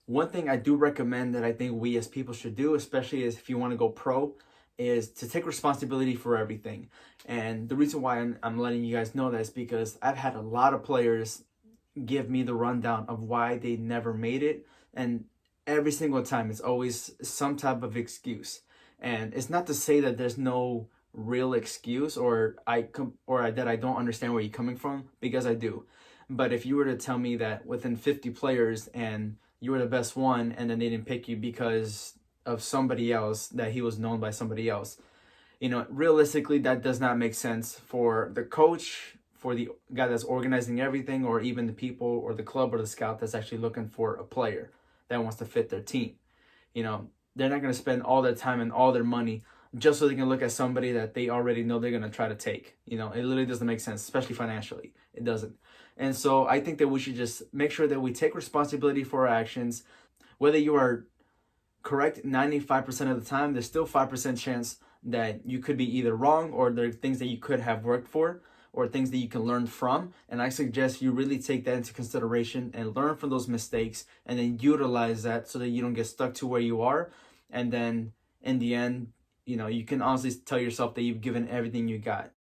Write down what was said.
One thing I do recommend that I think we as people should do, especially is if you want to go pro, is to take responsibility for everything. And the reason why I'm letting you guys know that is because I've had a lot of players give me the rundown of why they never made it. And every single time, it's always some type of excuse. And it's not to say that there's no real excuse or that I don't understand where you're coming from, because I do. But if you were to tell me that within 50 players and you were the best one and then they didn't pick you because of somebody else, that he was known by somebody else, realistically, that does not make sense for the coach, for the guy that's organizing everything, or even the people or the club or the scout that's actually looking for a player that wants to fit their team. They're not going to spend all their time and all their money just so they can look at somebody that they already know they're going to try to take. It literally doesn't make sense, especially financially. It doesn't. And so I think that we should just make sure that we take responsibility for our actions. Whether you are correct 95% of the time, there's still 5% chance that you could be either wrong, or there are things that you could have worked for, or things that you can learn from. And I suggest you really take that into consideration and learn from those mistakes, and then utilize that so that you don't get stuck to where you are. And then in the end, you can honestly tell yourself that you've given everything you got.